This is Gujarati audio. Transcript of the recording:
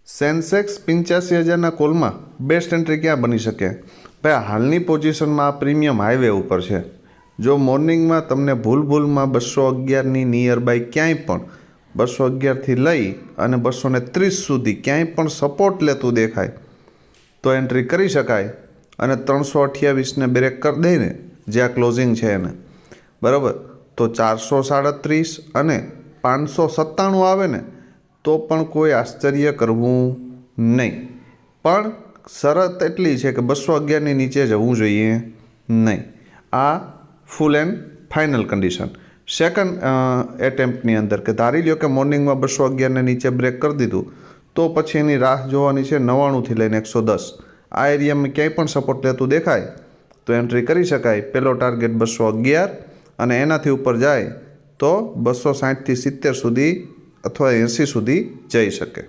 સેન્સેક્સ 85,000ના કોલમાં બેસ્ટ એન્ટ્રી ક્યાં બની શકે? ભાઈ હાલની પોઝિશનમાં આ પ્રીમિયમ હાઈવે ઉપર છે. જો મોર્નિંગમાં તમને ભૂલમાં 211ની નિયર બાય ક્યાંય પણ 211થી લઈ અને 230 સુધી ક્યાંય પણ સપોર્ટ લેતું દેખાય તો એન્ટ્રી કરી શકાય અને 328ને બ્રેક કરી દઈને જે આ ક્લોઝિંગ છે એને બરાબર તો 437 અને 597 આવે ને તો પણ કોઈ આશ્ચર્ય કરવું નહીં. પણ શરત એટલી છે કે 211ની નીચે જવું જોઈએ નહીં. આ full and final condition. Second એટેમ્પ્ટની અંદર કે ધારી લ્યો કે મોર્નિંગમાં 211ને નીચે બ્રેક કરી દીધું તો પછી એની રાહ જોવાની છે 99થી લઈને 110. આ એરિયામાં ક્યાંય પણ સપોર્ટ લેતું દેખાય તો એન્ટ્રી કરી શકાય. પહેલો ટાર્ગેટ 211 અને એનાથી ઉપર જાય તો 260થી 70 સુધી અથવા 80 સુધી જઈ શકે.